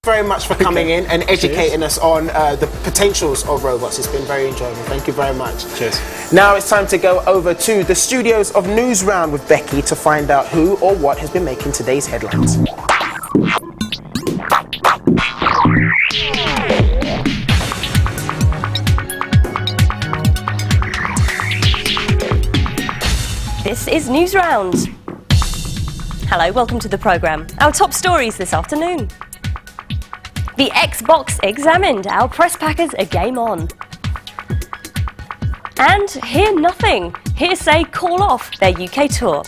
Very much for coming in and educating us on the potentials of robots. It's been very enjoyable. Thank you very much. Cheers. Now it's time to go over to the studios of Newsround with Becky to find out who or what has been making today's headlines. This is Newsround. Hello, welcome to the programme. Our top stories this afternoon. The Xbox examined, our press packers a game on. And Hear Nothing, Hearsay call off their UK tour.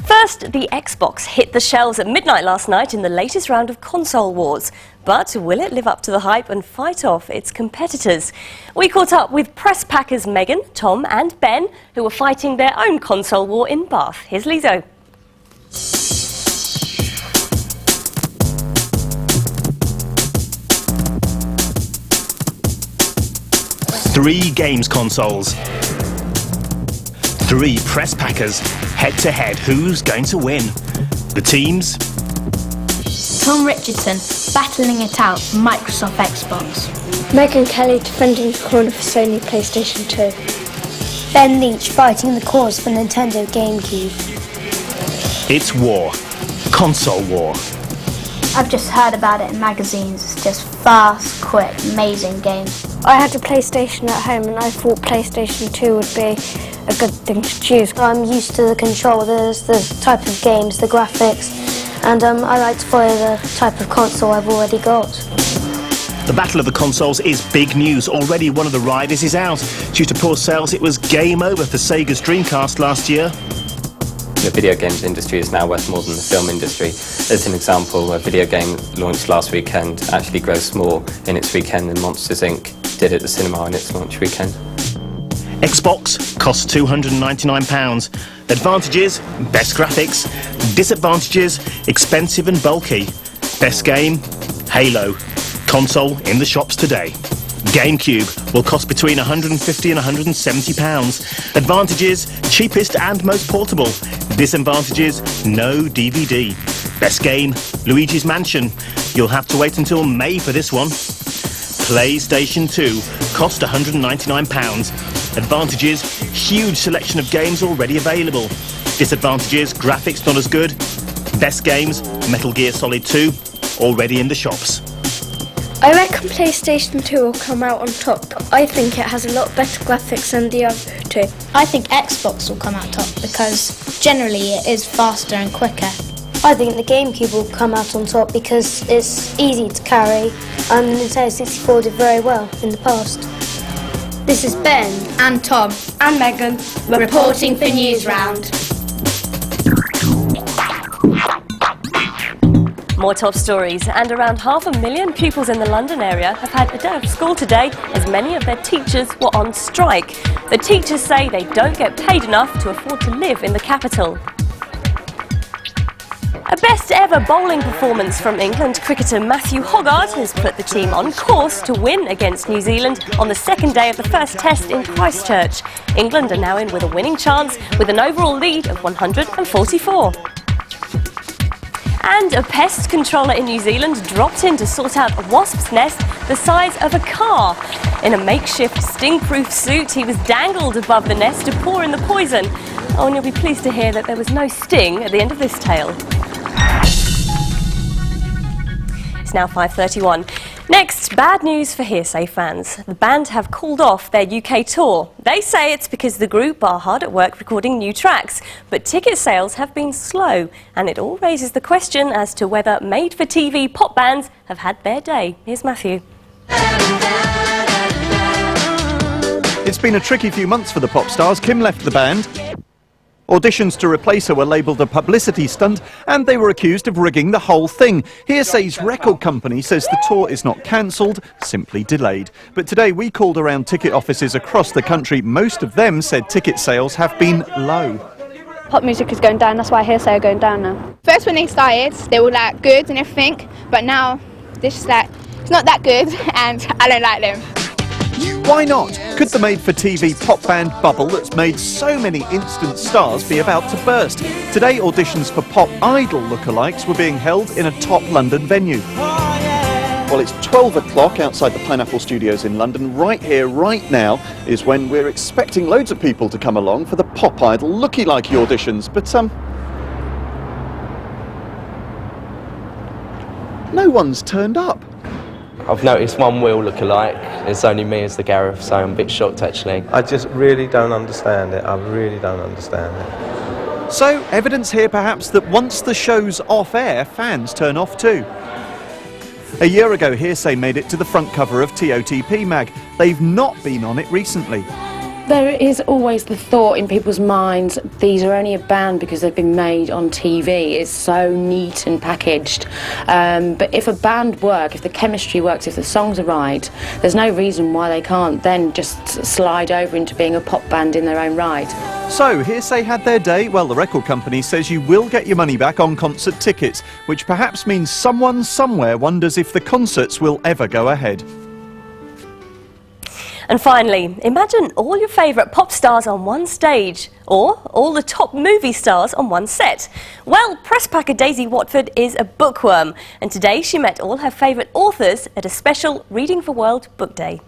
First, the Xbox hit the shelves at midnight last night in the latest round of console wars. But will it live up to the hype and fight off its competitors? We caught up with press packers Megan, Tom and Ben, who were fighting their own console war in Bath. Here's Lizo. Three games consoles. Three press packers. Head to head, who's going to win? The teams? Tom Richardson battling it out for Microsoft Xbox. Megan Kelly defending the corner for Sony PlayStation 2. Ben Leach fighting the cause for Nintendo GameCube. It's war. Console war. I've just heard about it in magazines. It's just fast, quick, amazing games. I had a PlayStation at home and I thought PlayStation 2 would be a good thing to choose. I'm used to the controllers, the type of games, the graphics, and I like to follow the type of console I've already got. The battle of the consoles is big news. Already one of the riders is out. Due to poor sales, it was game over for Sega's Dreamcast last year. The video games industry is now worth more than the film industry. As an example, a video game launched last weekend actually grossed more in its weekend than Monsters Inc. did at the cinema in its launch weekend. Xbox costs £299. Advantages, best graphics. Disadvantages, expensive and bulky. Best game, Halo. Console in the shops today. GameCube will cost between £150 and £170. Advantages, cheapest and most portable. Disadvantages, no DVD. Best game, Luigi's Mansion. You'll have to wait until May for this one. PlayStation 2 cost £199. Advantages, huge selection of games already available. Disadvantages, graphics not as good. Best games, Metal Gear Solid 2, already in the shops. I reckon PlayStation 2 will come out on top. I think it has a lot better graphics than the other two. I think Xbox will come out top because generally it is faster and quicker. I think the GameCube will come out on top because it's easy to carry and the Nintendo 64 did very well in the past. This is Ben And Tom and Megan reporting for Newsround. More top stories, and around 500,000 pupils in the London area have had a day of school today as many of their teachers were on strike. The teachers say they don't get paid enough to afford to live in the capital. A best ever bowling performance from England cricketer Matthew Hoggard has put the team on course to win against New Zealand on the second day of the first test in Christchurch. England are now in with a winning chance with an overall lead of 144. And a pest controller in New Zealand dropped in to sort out a wasp's nest the size of a car. In a makeshift sting-proof suit, he was dangled above the nest to pour in the poison. Oh, and you'll be pleased to hear that there was no sting at the end of this tale. It's now 5:31. Next, bad news for Hearsay fans. The band have called off their UK tour. They say it's because the group are hard at work recording new tracks, but ticket sales have been slow, and it all raises the question as to whether made-for-TV pop bands have had their day. Here's Matthew. It's been a tricky few months for the pop stars. Kim left the band. Auditions to replace her were labelled a publicity stunt, and they were accused of rigging the whole thing. Hearsay's record company says the tour is not cancelled, simply delayed. But today we called around ticket offices across the country. Most of them said ticket sales have been low. Pop music is going down, that's why Hearsay are going down now. First when they started, they were like good and everything, but now this is like, it's not that good and I don't like them. Why not? Could the made-for-TV pop band bubble that's made so many instant stars be about to burst? Today, auditions for Pop Idol lookalikes were being held in a top London venue. Well, it's 12 o'clock outside the Pineapple Studios in London. Right here, right now, is when we're expecting loads of people to come along for the Pop Idol looky-likey auditions. But, no one's turned up. I've noticed one wheel look-alike. It's only me as the Gareth, so I'm a bit shocked actually. I just really don't understand it. I really don't understand it. So, evidence here perhaps that once the show's off-air, fans turn off too. A year ago, Hearsay made it to the front cover of TOTP mag. They've not been on it recently. There is always the thought in people's minds, these are only a band because they've been made on TV. It's so neat and packaged. But if a band works, if the chemistry works, if the songs are right, there's no reason why they can't then just slide over into being a pop band in their own right. So, Hearsay had their day. Well, the record company says you will get your money back on concert tickets, which perhaps means someone somewhere wonders if the concerts will ever go ahead. And finally, imagine all your favourite pop stars on one stage, or all the top movie stars on one set. Well, press packer Daisy Watford is a bookworm, and today she met all her favourite authors at a special Reading for World Book Day.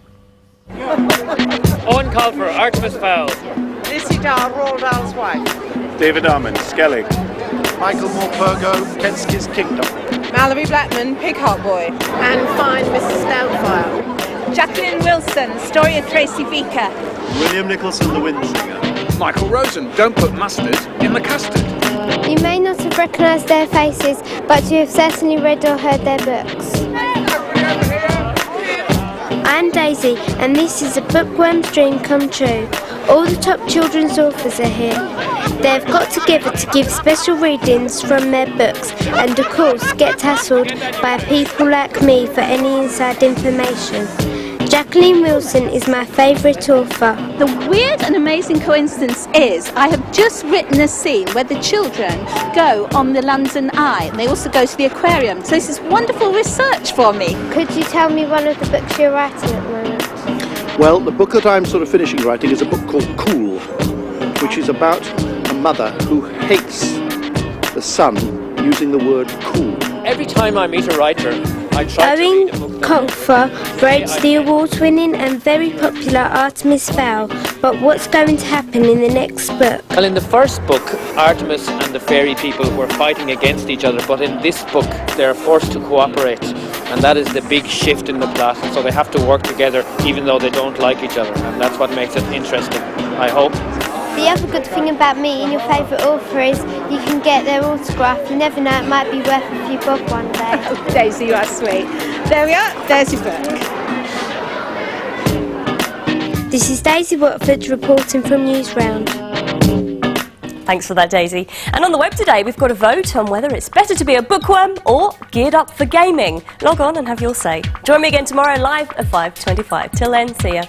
Owen Colfer, Artemis Fowl. Lizzie Dahl, Roald Dahl's wife. David Armand, Skellig. Michael Morpurgo, Kensky's Kingdom. Mallory Blackman, Pig Hot Boy. And fine Mrs. Doubtfire. Jacqueline Wilson, Story of Tracy Beaker. William Nicholson, The Wind Singer. Michael Rosen, Don't Put Mustard in the Custard. You may not have recognised their faces, but you have certainly read or heard their books. I'm Daisy, and this is a bookworm's dream come true. All the top children's authors are here. They've got together to give special readings from their books and of course get tasseled by people like me for any inside information. Jacqueline Wilson is my favourite author. The weird and amazing coincidence is I have just written a scene where the children go on the London Eye and they also go to the aquarium. So this is wonderful research for me. Could you tell me one of the books you're writing at the moment? Well, the book that I'm sort of finishing writing is a book called Cool, which is about a mother who hates the son using the word cool. Every time I meet a writer, I try to Owen read a book. Colfer wrote the award-winning and very popular Artemis Fowl, but what's going to happen in the next book? Well, in the first book, Artemis and the fairy people were fighting against each other, but in this book, they're forced to cooperate. And that is the big shift in the plot. So they have to work together even though they don't like each other. And that's what makes it interesting, I hope. The other good thing about meeting your favourite author is you can get their autograph. You never know, it might be worth a few bob one day. Oh, Daisy, you are sweet. There we are, there's your book. This is Daisy Watford reporting from Newsround. Thanks for that, Daisy. And on the web today, we've got a vote on whether it's better to be a bookworm or geared up for gaming. Log on and have your say. Join me again tomorrow live at 5:25. Till then, see ya.